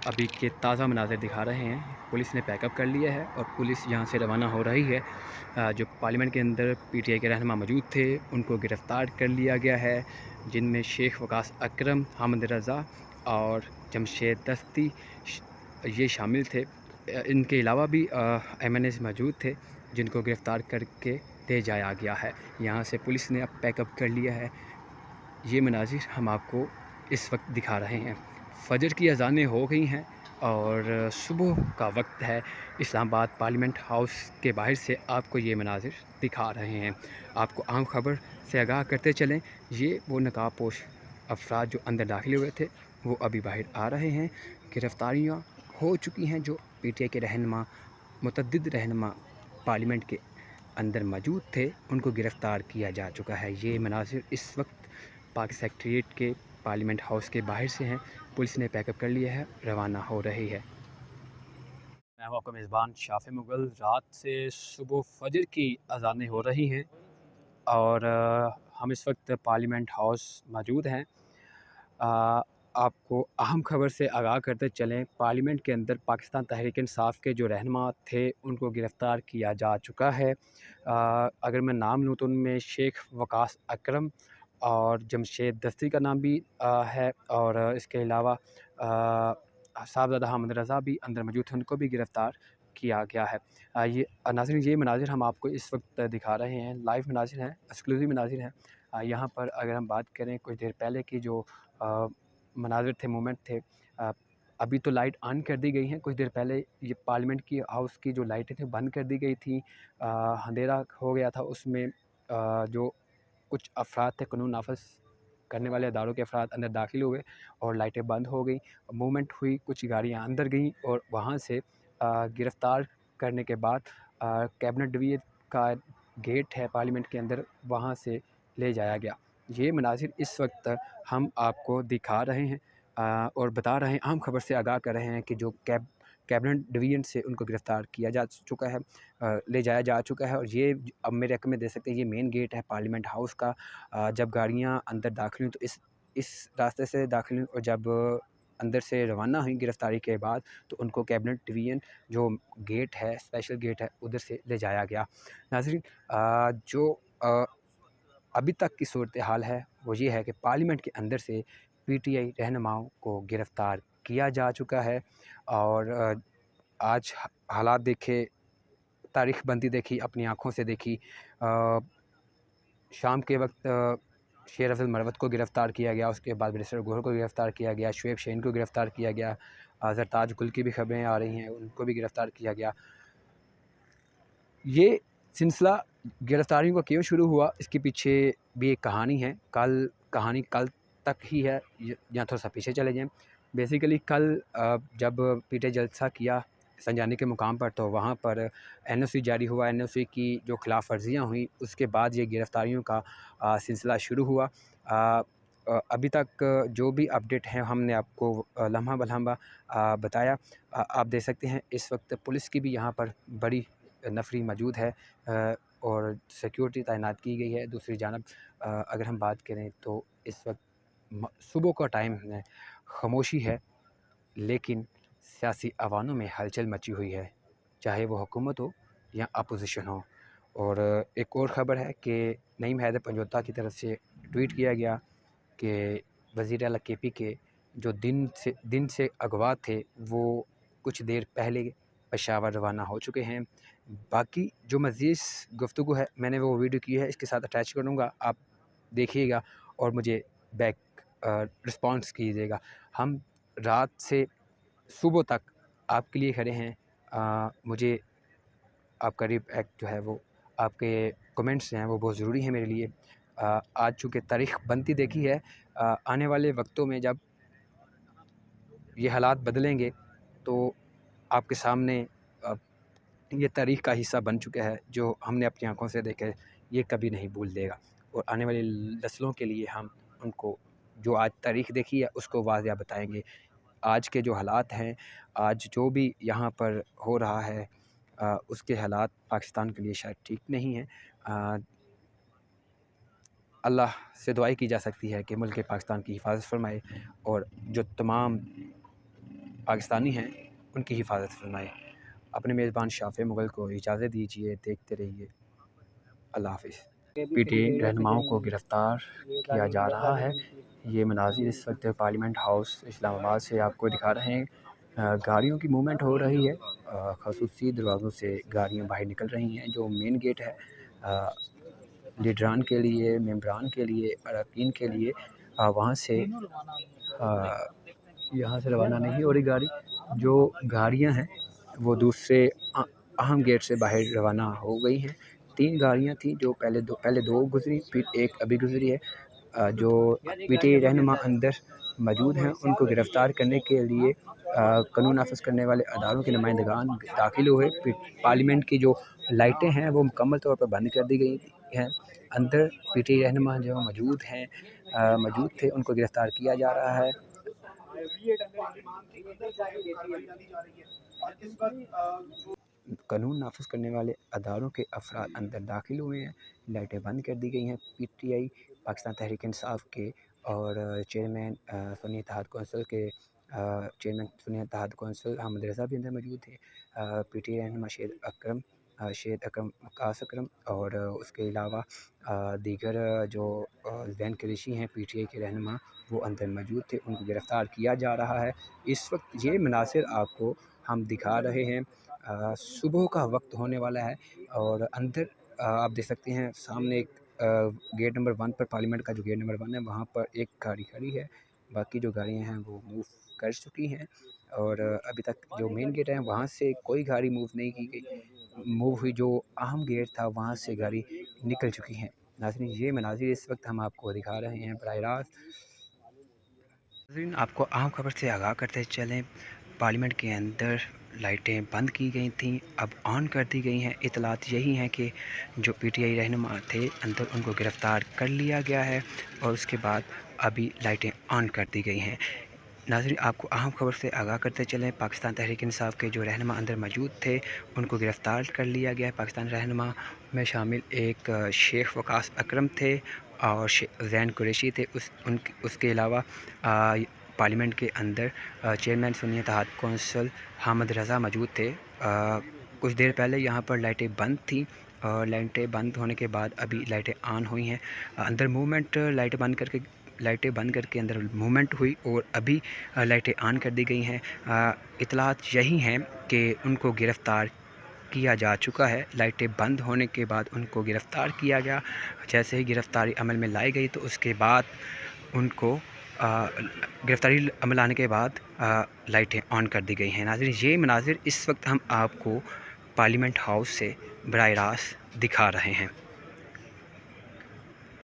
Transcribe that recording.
अभी के ताज़ा मनाज़िर दिखा रहे हैं। पुलिस ने पैकअप कर लिया है और पुलिस यहाँ से रवाना हो रही है। जो पार्लियामेंट के अंदर पीटीआई के रहनुमा मौजूद थे, उनको गिरफ़्तार कर लिया गया है, जिनमें शेख वकास अकरम, हामिद रज़ा और जमशेद दस्ती ये शामिल थे। इनके अलावा भी एमएनएस मौजूद थे, जिनको गिरफ़्तार करके ले जाया गया है। यहाँ से पुलिस ने अब पैकअप कर लिया है। ये मनाज़िर हम आपको इस वक्त दिखा रहे हैं। फ़जर की अज़ानें हो गई हैं और सुबह का वक्त है। इस्लामाबाद पार्लियामेंट हाउस के बाहर से आपको ये मनाज़िर दिखा रहे हैं। आपको अहम ख़बर से आगाह करते चलें, ये वो नकाबपोश अफ़राद जो अंदर दाखिल हुए थे, वो अभी बाहर आ रहे हैं। गिरफ़्तारियाँ हो चुकी हैं। जो पीटीआई के रहनुमा, मुतअद्दिद रहनुमा पार्लियामेंट के अंदर मौजूद थे, उनको गिरफ़्तार किया जा चुका है। ये मनाज़िर इस वक्त पाक सेक्रेटेरिएट के पार्लियामेंट हाउस के बाहर से हैं। पुलिस ने पैकअप कर लिया है, रवाना हो रही है। मैं हूँ आपका मेज़बान शाफ़े मुग़ल। रात से सुबह फ़जर की अज़ानें हो रही हैं और हम इस वक्त पार्लियामेंट हाउस मौजूद हैं। आपको अहम ख़बर से आगाह करते चलें, पार्लियामेंट के अंदर पाकिस्तान तहरीक-ए-इंसाफ़ के जो रहनुमा थे, उनको गिरफ़्तार किया जा चुका है। अगर मैं नाम लूँ तो उनमें शेख वकास अकरम और जमशेद दस्ती का नाम भी है और इसके अलावा साहबज़ादा हामिद रज़ा भी अंदर मौजूद थे, उनको भी गिरफ़्तार किया गया है। ये नाज़रीन, ये मनाज़िर हम आपको इस वक्त दिखा रहे हैं, लाइव मनाज़िर हैं, एक्सक्लूसिव मनाज़िर हैं। यहाँ पर अगर हम बात करें कुछ देर पहले की जो मनाज़िर थे, मोमेंट थे, अभी तो लाइट ऑन कर दी गई हैं। कुछ देर पहले ये पार्लियामेंट की हाउस की जो लाइटें थी बंद कर दी गई थी। अंधेरा हो गया था, उसमें जो कुछ अफ़राद थे, कानून नाफ़िज़ करने वाले इदारों के अफ़राद अंदर दाखिल हुए और लाइटें बंद हो गई। मूवमेंट हुई, कुछ गाड़ियाँ अंदर गईं और वहाँ से गिरफ़्तार करने के बाद कैबिनेट डिवीज़न का गेट है पार्लियामेंट के अंदर, वहाँ से ले जाया गया। ये मनाज़िर इस वक्त हम आपको दिखा रहे हैं और बता रहे हैं, अहम ख़बर से आगाह कर रहे हैं कि जो कैबिनेट डिवीज़न से उनको गिरफ़्तार किया जा चुका है, ले जाया जा चुका है। और ये अब मेरे हक़ में दे सकते हैं, ये मेन गेट है पार्लियामेंट हाउस का। जब गाड़ियाँ अंदर दाखिल हुई तो इस रास्ते से दाखिल हुई और जब अंदर से रवाना हुई गिरफ़्तारी के बाद, तो उनको कैबिनेट डिवीज़न जो गेट है, स्पेशल गेट है, उधर से ले जाया गया। नाज़रीन, जो अभी तक की सूरत हाल है वो ये है कि पार्लियामेंट के अंदर से पीटीआई रहनुमाओं को गिरफ़्तार किया जा चुका है और आज हालात देखे, तारीख़ बनती देखी, अपनी आँखों से देखी। शाम के वक्त शेर अफ़ज़ल मरवत को गिरफ़्तार किया गया, उसके बाद बैरिस्टर गोहर को गिरफ़्तार किया गया, शुएब शहीन को गिरफ़्तार किया गया, ज़रताज गुल की भी ख़बरें आ रही हैं, उनको भी गिरफ़्तार किया गया। ये सिलसिला गिरफ़्तारियों का क्यों शुरू हुआ, इसके पीछे भी एक कहानी है। कहानी कल तक ही है, या थोड़ा-सा पीछे चले जाएँ। बेसिकली कल जब पीटीआई जलसा किया संजानी के मुकाम पर, तो वहाँ पर एनओसी जारी हुआ। एनओसी की जो खिलाफ़ वर्जियाँ हुई, उसके बाद ये गिरफ़्तारियों का सिलसिला शुरू हुआ। अभी तक जो भी अपडेट है हमने आपको लम्हा बलम्हा बताया। आप देख सकते हैं इस वक्त पुलिस की भी यहाँ पर बड़ी नफ़री मौजूद है और सिक्योरिटी तैनात की गई है। दूसरी जानब अगर हम बात करें तो इस वक्त सुबह का टाइम है, ख़ामोशी है, लेकिन सियासी अवानों में हलचल मची हुई है, चाहे वो हुकूमत हो या अपोजिशन हो। और एक और ख़बर है कि नईम हैदर पंजोता की तरफ से ट्वीट किया गया कि वज़ीर आला केपी के जो दिन से अगवा थे, वो कुछ देर पहले पेशावर रवाना हो चुके हैं। बाकी जो मज़ीद गुफ्तगू है, मैंने वो वीडियो की है, इसके साथ अटैच करूँगा, आप देखिएगा और मुझे बैक रिस्पॉन्स कीजिएगा। हम रात से सुबह तक आपके लिए खड़े हैं। मुझे आपका रिएक्ट जो है वो, आपके कमेंट्स हैं वो बहुत ज़रूरी हैं मेरे लिए। आज चूँकि तारीख़ बनती देखी है, आने वाले वक्तों में जब ये हालात बदलेंगे तो आपके सामने ये तारीख़ का हिस्सा बन चुका है। जो हमने अपनी आँखों से देखा है, ये कभी नहीं भूल देगा और आने वाली नस्लों के लिए हम उनको जो आज तारीख़ देखी है उसको वाज़िया बताएँगे। आज के जो हालात हैं, आज जो भी यहाँ पर हो रहा है, उसके हालात पाकिस्तान के लिए शायद ठीक नहीं हैं। अल्लाह से दुआई की जा सकती है कि मुल्क पाकिस्तान की हिफाज़त फ़रमाए और जो तमाम पाकिस्तानी हैं उनकी हिफाजत फरमाए। अपने मेज़बान शाफ़े मुग़ल को इजाज़त दीजिए, देखते रहिए। अल्लाह हाफ़िज़। PTI रहनुमाओं को गिरफ़्तार किया जा रहा है। ये मनाज़िर इस वक्त पार्लियामेंट हाउस इस्लामाबाद से आपको दिखा रहे हैं। गाड़ियों की मूवमेंट हो रही है। ख़ुसूसी दरवाज़ों से गाड़ियाँ बाहर निकल रही हैं। जो मेन गेट है लीडरान के लिए, मेंबरान के लिए, अरकान के लिए, वहाँ से यहाँ से रवाना नहीं हो रही गाड़ी। जो गाड़ियाँ हैं वो दूसरे अहम गेट से बाहर रवाना हो गई हैं। 3 गाड़ियाँ थी जो पहले दो गुज़री, फिर एक अभी गुज़री है। जो PTI रहनुमा अंदर मौजूद हैं उनको गिरफ़्तार करने के लिए कानून नाफ़िज़ करने वाले अदालों के नुमाइंदगान दाखिल हुए। फिर पार्लियामेंट की जो लाइटें हैं वो मुकम्मल तौर पर बंद कर दी गई हैं। अंदर PTI रहनुमा जो मौजूद थे उनको गिरफ़्तार किया जा रहा है। कानून नाफ़िज़ करने वाले अदालों के अफराद अंदर दाखिल हुए हैं। लाइटें बंद कर दी गई हैं। PTI पाकिस्तान तहरीक इंसाफ के और चेयरमैन सुन्नी इत्तेहाद कौंसिल के चेयरमैन सुन्नी इत्तेहाद कौंसिल अहमद रज़ा भी अंदर मौजूद थे। PTI रहनुमा शेर अकरम कास अकरम और उसके अलावा दीगर जो ज़ैन कुरैशी हैं PTI के रहनुमा वो अंदर मौजूद थे। उनको गिरफ़्तार किया जा रहा है। इस वक्त ये मनासिर आपको हम दिखा रहे हैं। सुबह का वक्त होने वाला है और अंदर आप देख सकते हैं सामने एक गेट नंबर 1 पर पार्लियामेंट का जो गेट नंबर 1 है वहाँ पर एक गाड़ी खड़ी है। बाकी जो गाड़ियाँ हैं वो मूव कर चुकी हैं और अभी तक जो मेन गेट है वहाँ से कोई गाड़ी मूव नहीं की गई। मूव हुई जो अहम गेट था वहाँ से गाड़ी निकल चुकी हैं। नाज़रीन ये मनाज़िर इस वक्त हम आपको दिखा रहे हैं बराह रास्त। नाज़रीन आपको अहम खबर से आगाह करते चलें, पार्लियामेंट के अंदर लाइटें बंद की गई थीं, अब ऑन कर दी गई हैं। इतलात यही हैं कि जो PTI रहनुमा थे अंदर उनको गिरफ़्तार कर लिया गया है और उसके बाद अभी लाइटें ऑन कर दी गई हैं। नाज़रीन आपको अहम खबर से आगाह करते चलें, पाकिस्तान तहरीक इंसाफ के जो रहनुमा अंदर मौजूद थे उनको गिरफ़्तार कर लिया गया है। पाकिस्तान रहनुमा में शामिल एक शेख वकास अकरम थे और ज़ैन कुरैशी थे। उसके अलावा पार्लियामेंट के अंदर चेयरमैन सुन्नी इत्तेहाद कौंसिल अहमद रज़ा मौजूद थे। कुछ देर पहले यहाँ पर लाइटें बंद थी और लाइटें बंद होने के बाद अभी लाइटें ऑन हुई हैं। अंदर मूवमेंट लाइटें बंद करके अंदर मूवमेंट हुई और अभी लाइटें ऑन कर दी गई हैं। इतलात यही हैं कि उनको गिरफ़्तार किया जा चुका है। लाइटें बंद होने के बाद उनको गिरफ़्तार किया गया। जैसे ही गिरफ़्तारी अमल में लाई गई तो उसके बाद उनको गिरफ़्तारी अमल आने के बाद लाइटें ऑन कर दी गई हैं। नाज़रीन ये मनाज़िर इस वक्त हम आपको पार्लियामेंट हाउस से बराह रास्त दिखा रहे हैं।